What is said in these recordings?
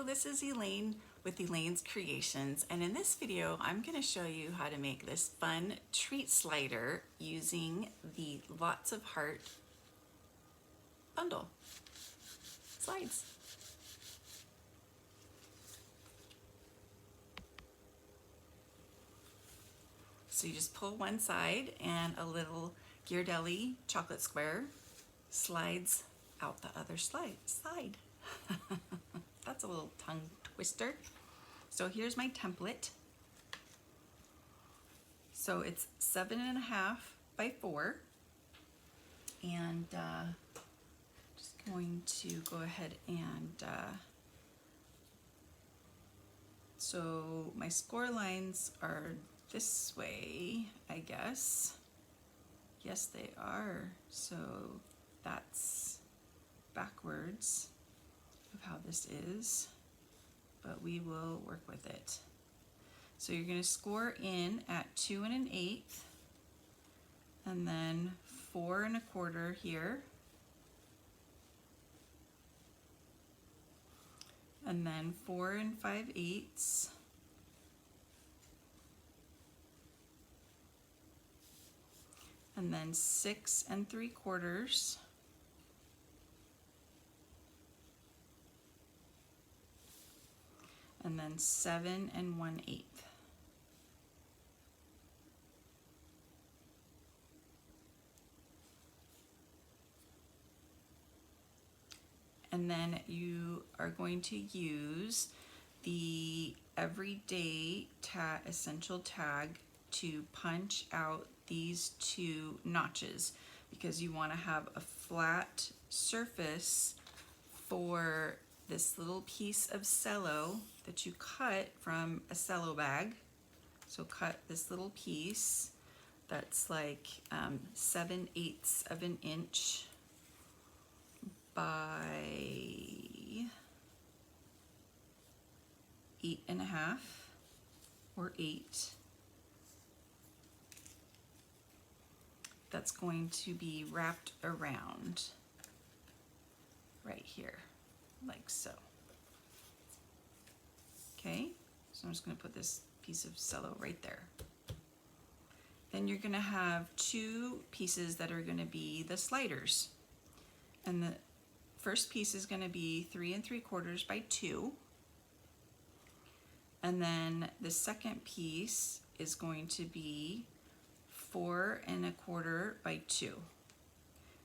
this is Elaine with Elaine's Creations, and in this video I'm going to show you how to make this fun treat slider using the Lots of Heart bundle slides. So you just pull one side and a little ghirardelli chocolate square slides out the other side. That's a little tongue twister. So here's my template. So it's 7.5 by 4, and just going to go ahead and so my score lines are this way, I guess. Yes, they are. So that's backwards of how this is, but we will work with it. So you're going to score in at 2 1/8, and then 4 1/4 here, and then 4 5/8, and then 6 3/4, and then 7 1/8. And then you are going to use the everyday essential tag to punch out these 2 notches, because you want to have a flat surface for this little piece of cello that you cut from a cello bag. So cut this little piece that's like 7/8 of an inch by 8.5 or 8. That's going to be wrapped around right here, like so. Okay, so I'm just going to put this piece of cello right there. Then you're going to have 2 pieces that are going to be the sliders, and the first piece is going to be 3 3/4 by 2, and then the second piece is going to be 4 1/4 by 2,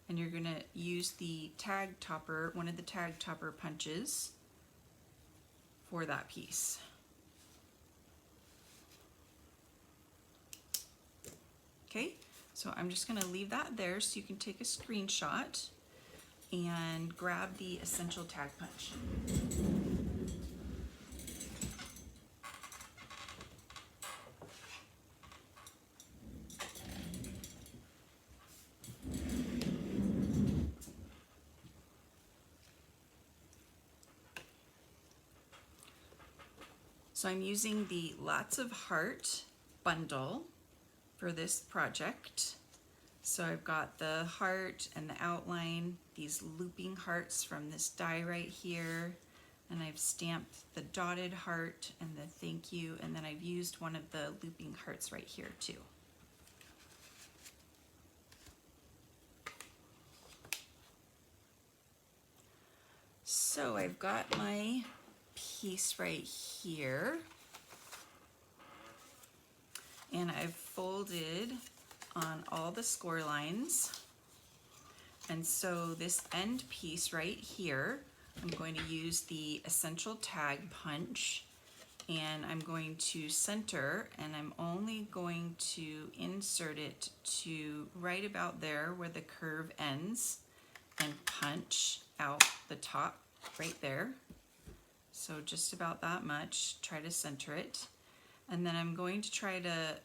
and you're going to use the tag topper, one of the tag topper punches for that piece. Okay, so I'm just going to leave that there so you can take a screenshot and grab the essential tag punch. So I'm using the Lots of Heart bundle for this project. So I've got the heart and the outline, these looping hearts from this die right here, and I've stamped the dotted heart and the thank you, and then I've used one of the looping hearts right here too. So I've got my piece right here, and I've folded on all the score lines, and so this end piece right here, I'm going to use the essential tag punch, and I'm going to center, and I'm only going to insert it to right about there where the curve ends, and punch out the top right there. So just about that much, try to center it. And then I'm going to try to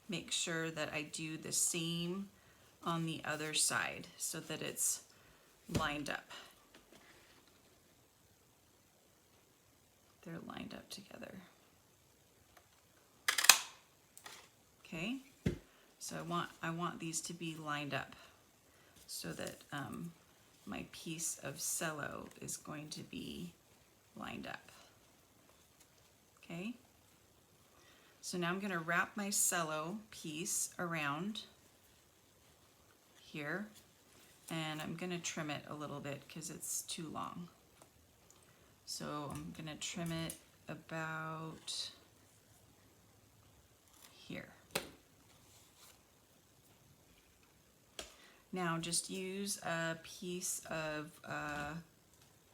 make sure that I do the same on the other side so that it's lined up. They're lined up together. Okay, so I want these to be lined up so that my piece of cello is going to be lined up. Okay. So now I'm going to wrap my cello piece around here, and I'm going to trim it a little bit because it's too long. So I'm going to trim it about here. Now just use a piece of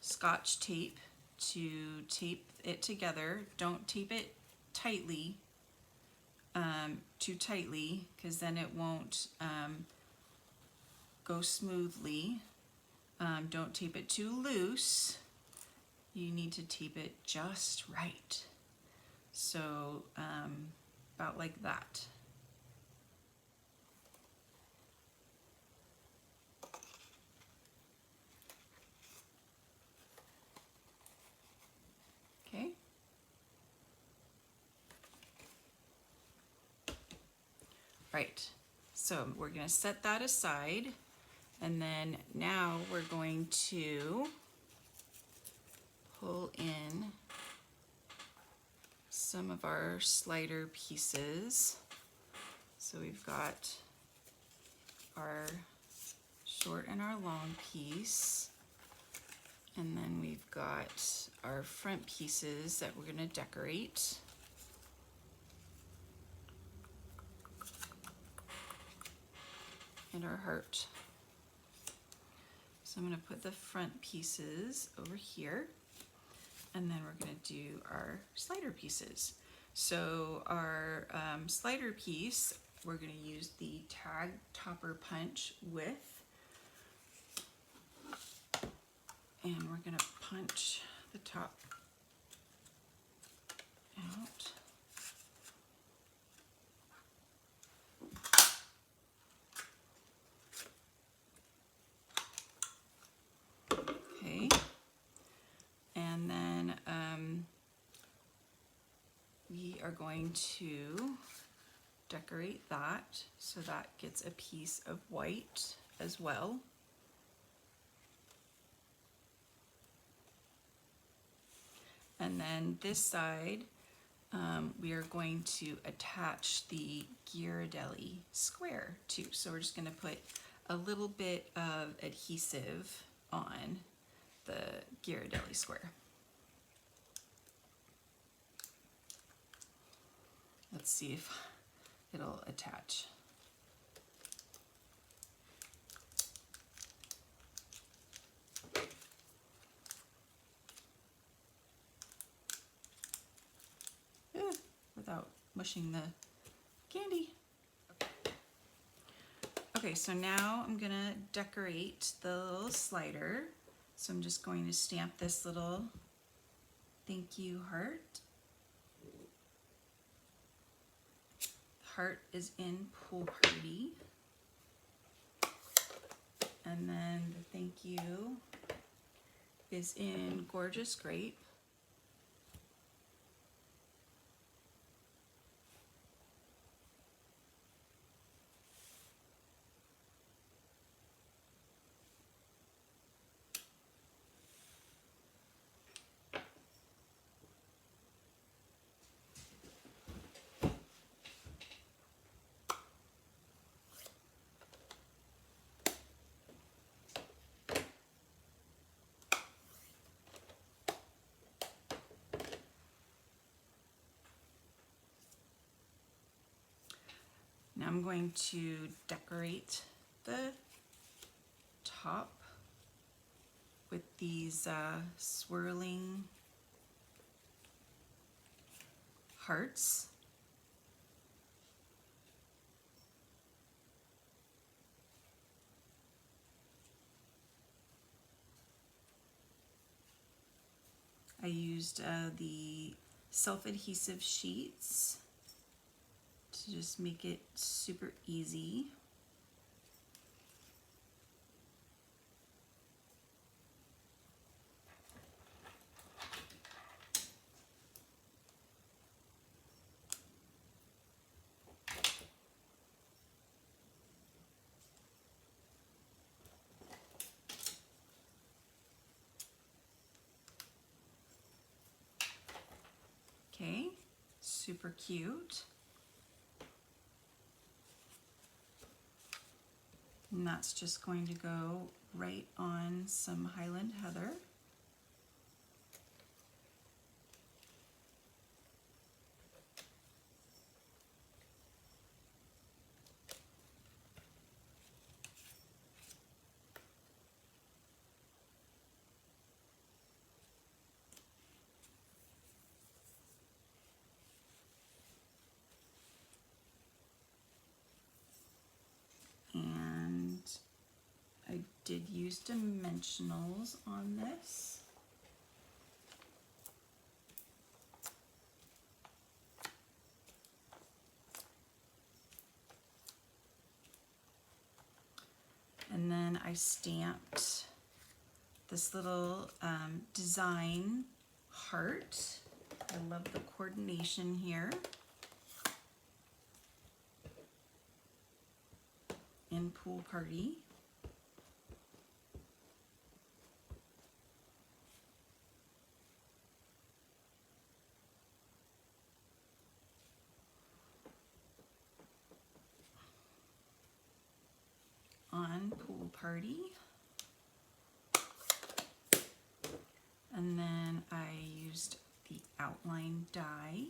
Scotch tape to tape it together. Don't tape it tightly, too tightly, because then it won't go smoothly. Don't tape it too loose. You need to tape it just right. So about like that. Okay. Right. So we're going to set that aside, and then now we're going to pull in some of our slider pieces. So we've got our short and our long piece, and then we've got our front pieces that we're going to decorate. And our heart. So I'm going to put the front pieces over here, and then we're going to do our slider pieces. So our slider piece, we're going to use the tag topper punch with, and we're going to punch the top out. Okay, and then we are going to decorate that, so that gets a piece of white as well. And then this side, we are going to attach the ghirardelli square too. So we're just going to put a little bit of adhesive on the ghirardelli square. Let's see if it'll attach. Without mushing the candy. Okay, so now I'm gonna decorate the little slider. So I'm just going to stamp this little thank you heart. The heart is in Pool Party. And then the thank you is in Gorgeous Grape. Now I'm going to decorate the top with these swirling hearts. I used the self-adhesive sheets to just make it super easy. Okay, super cute. And that's just going to go right on some Highland Heather. And I did use dimensionals on this. And then I stamped this little design heart. I love the coordination here. In Pool Party. On Pool Party. And then I used the outline die.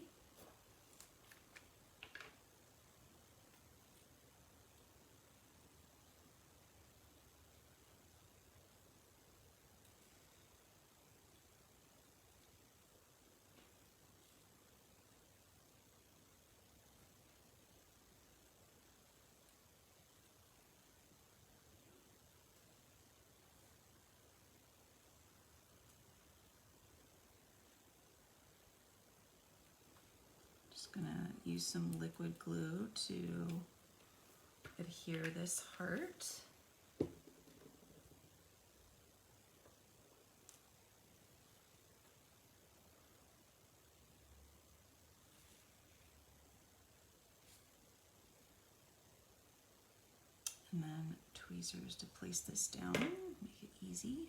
Gonna use some liquid glue to adhere this heart. And then tweezers to place this down, make it easy.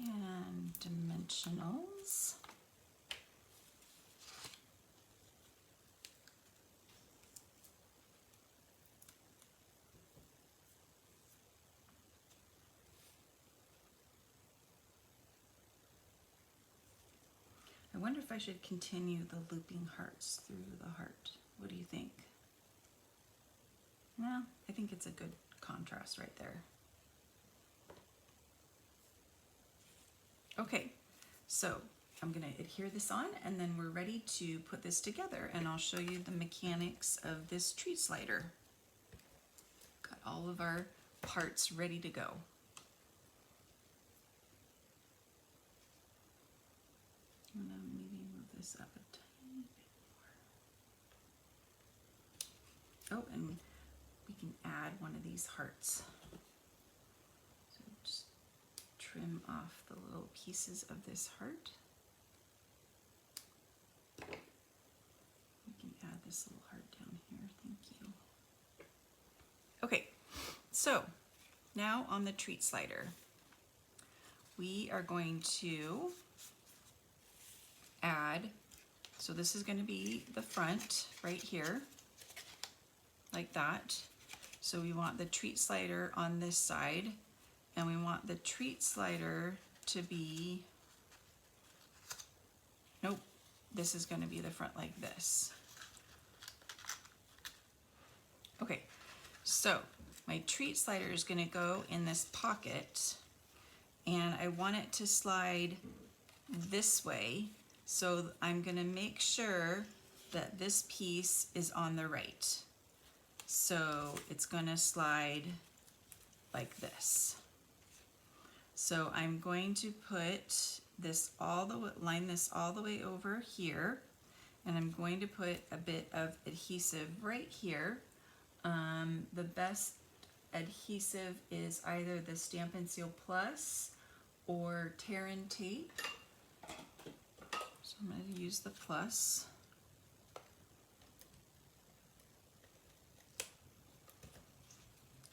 And dimensionals. I wonder if I should continue the looping hearts through the heart. What do you think? No, I think it's a good contrast right there. Okay, so I'm gonna adhere this on and then we're ready to put this together and I'll show you the mechanics of this treat slider. Got all of our parts ready to go. I'm gonna maybe move this up a tiny bit more. Oh, and we can add one of these hearts. So just trim off the little pieces of this heart. We can add this little heart down here, thank you. Okay, so now on the treat slider, we are going to add, so this is going to be the front right here, like that. So we want the treat slider on this side, and we want the treat slider to be, nope, this is going to be the front like this. Okay, so my treat slider is going to go in this pocket, and I want it to slide this way. So I'm going to make sure that this piece is on the right. So it's going to slide like this. So I'm going to put this all the way, line this all the way over here, and I'm going to put a bit of adhesive right here The best adhesive is either the Stampin' Seal Plus or Terran tape. So I'm going to use the Plus.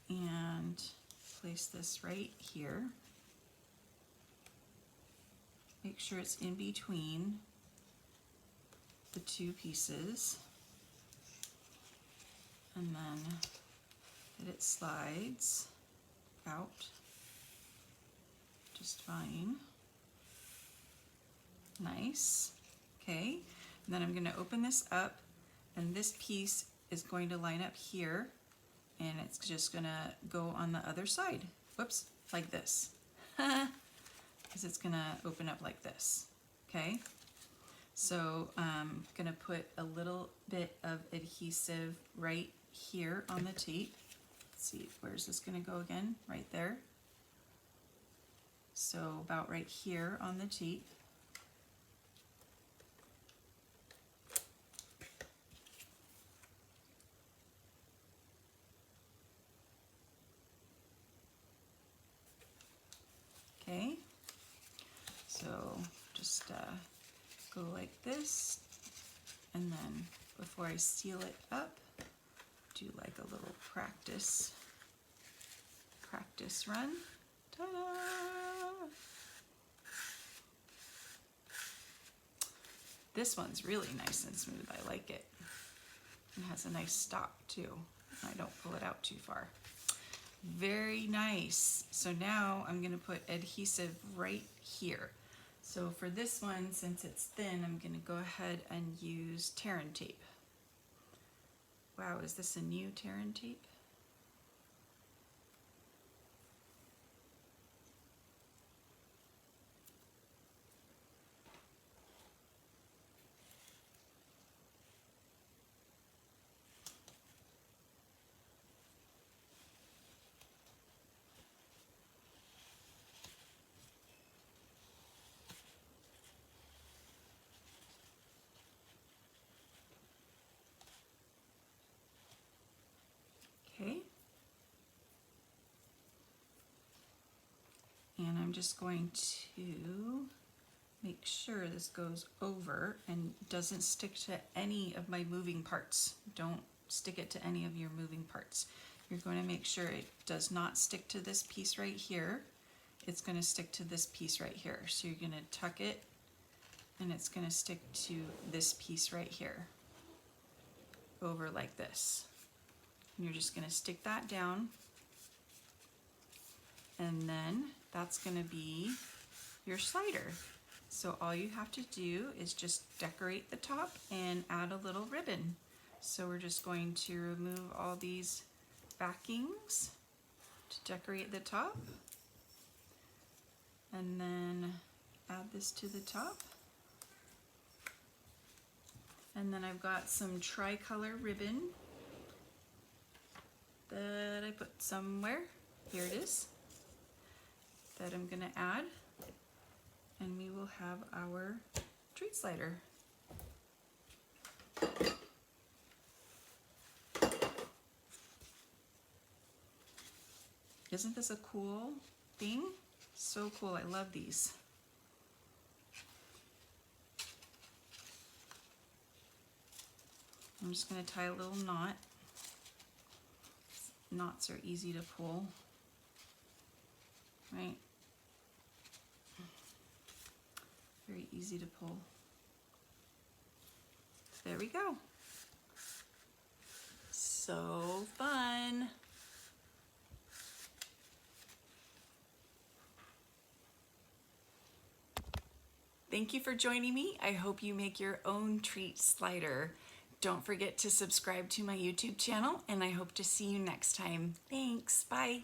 And place this right here. Make sure it's in between the two pieces. And then that it slides out just fine. Nice. Okay. And then I'm going to open this up, and this piece is going to line up here, and it's just going to go on the other side. Whoops, like this. Because it's going to open up like this. Okay. So I'm going to put a little bit of adhesive right here on the tape. Let's see, where's this going to go again? Right there. So about right here on the tape. Okay, so just go like this, and then before I seal it up, do like a little practice run. Ta-da! This one's really nice and smooth. I like it. It has a nice stop too. I don't pull it out too far. Very nice. So now I'm going to put adhesive right here. So for this one, since it's thin, I'm going to go ahead and use Terran tape. Wow, is this a new Terran tape? Okay. And I'm just going to make sure this goes over and doesn't stick to any of my moving parts. Don't stick it to any of your moving parts. You're going to make sure it does not stick to this piece right here. It's going to stick to this piece right here. So you're going to tuck it, and it's going to stick to this piece right here, over like this. And you're just going to stick that down, and then that's going to be your slider. So all you have to do is just decorate the top and add a little ribbon. So we're just going to remove all these backings to decorate the top, and then add this to the top. And then I've got some tricolor ribbon that I put somewhere. Here it is. That I'm going to add, and we will have our treat slider. Isn't this a cool thing? So cool, I love these. I'm just going to tie a little knot. Knots are easy to pull, right? Very easy to pull. There we go. So fun. Thank you for joining me. I hope you make your own treat slider. Don't forget to subscribe to my YouTube channel, and I hope to see you next time. Thanks. Bye.